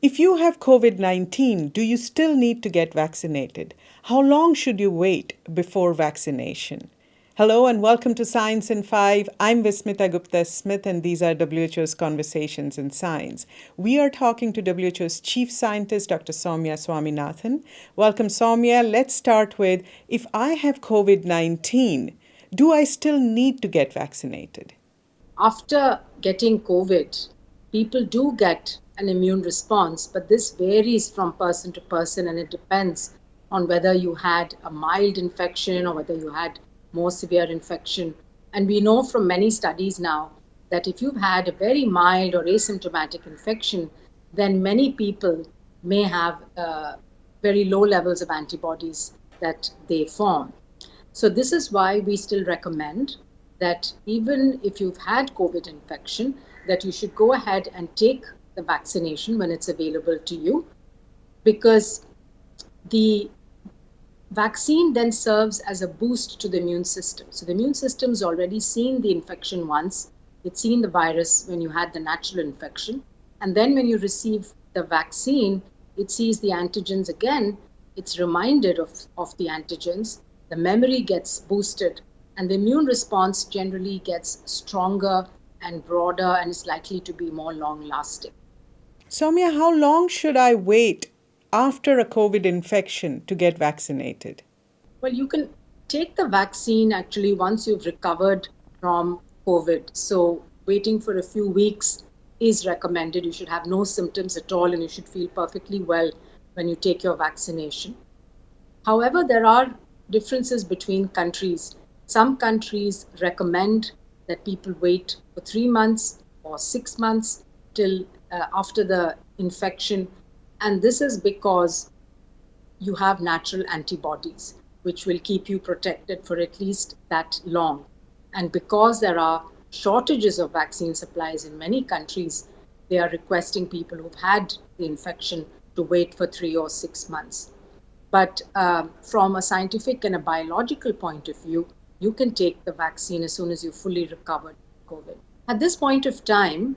If you have COVID-19, do you still need to get vaccinated? How long should you wait before vaccination? Hello and welcome to Science in 5. I'm Vismita Gupta-Smith and these are WHO's Conversations in Science. We are talking to WHO's Chief Scientist, Dr. Sowmya Swaminathan. Welcome, Soumya. Let's start with, if I have COVID-19, do I still need to get vaccinated? After getting COVID, people do get an immune response, but this varies from person to person and it depends on whether you had a mild infection or whether you had more severe infection. And we know from many studies now that if you've had a very mild or asymptomatic infection, then many people may have very low levels of antibodies that they form. So this is why we still recommend that even if you've had COVID infection, that you should go ahead and take the vaccination when it's available to you, because the vaccine then serves as a boost to the immune system. So the immune system's already seen the infection once. It's seen the virus when you had the natural infection. And then when you receive the vaccine, it sees the antigens again. It's reminded of the antigens. The memory gets boosted and the immune response generally gets stronger and broader and is likely to be more long-lasting. Soumya, how long should I wait after a COVID infection to get vaccinated? Well, you can take the vaccine actually once you've recovered from COVID. So waiting for a few weeks is recommended. You should have no symptoms at all and you should feel perfectly well when you take your vaccination. However, there are differences between countries. Some countries recommend that people wait for 3 months or 6 months till after the infection. And this is because you have natural antibodies, which will keep you protected for at least that long. And because there are shortages of vaccine supplies in many countries, they are requesting people who've had the infection to wait for 3 or 6 months. But from a scientific and a biological point of view, you can take the vaccine as soon as you've fully recovered COVID. At this point of time,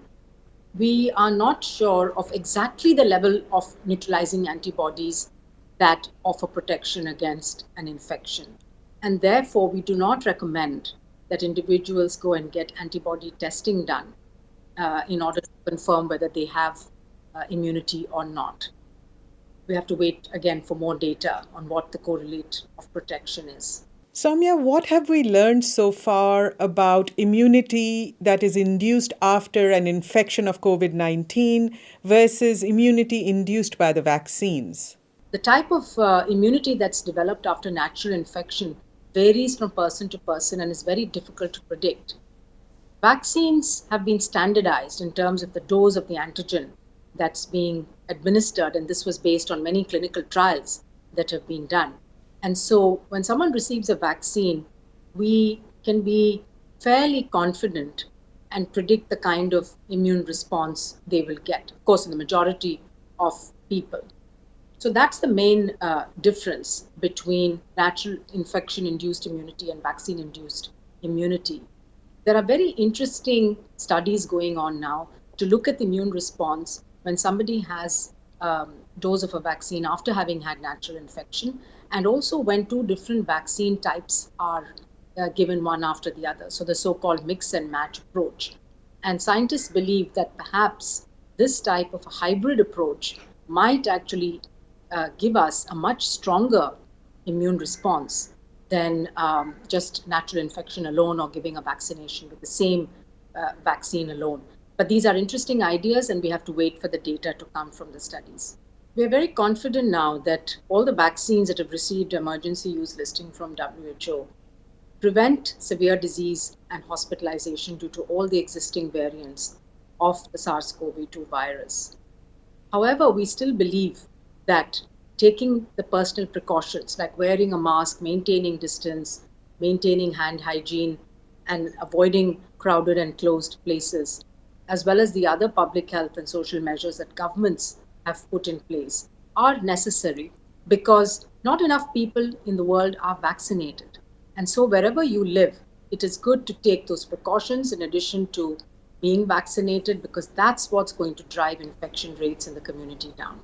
we are not sure of exactly the level of neutralizing antibodies that offer protection against an infection. And therefore, we do not recommend that individuals go and get antibody testing done in order to confirm whether they have immunity or not. We have to wait again for more data on what the correlate of protection is. Soumya, what have we learned so far about immunity that is induced after an infection of COVID-19 versus immunity induced by the vaccines? The type of immunity that's developed after natural infection varies from person to person and is very difficult to predict. Vaccines have been standardized in terms of the dose of the antigen that's being administered, and this was based on many clinical trials that have been done. And so when someone receives a vaccine, we can be fairly confident and predict the kind of immune response they will get, of course, in the majority of people. So that's the main difference between natural infection-induced immunity and vaccine-induced immunity. There are very interesting studies going on now to look at the immune response when somebody has a dose of a vaccine after having had natural infection, and also when two different vaccine types are given one after the other, so the so-called mix and match approach. And scientists believe that perhaps this type of a hybrid approach might actually give us a much stronger immune response than just natural infection alone or giving a vaccination with the same vaccine alone. But these are interesting ideas and we have to wait for the data to come from the studies. We are very confident now that all the vaccines that have received emergency use listing from WHO prevent severe disease and hospitalization due to all the existing variants of the SARS-CoV-2 virus. However, we still believe that taking the personal precautions like wearing a mask, maintaining distance, maintaining hand hygiene, and avoiding crowded and closed places, as well as the other public health and social measures that governments have put in place, are necessary because not enough people in the world are vaccinated. And so wherever you live, it is good to take those precautions in addition to being vaccinated, because that's what's going to drive infection rates in the community down.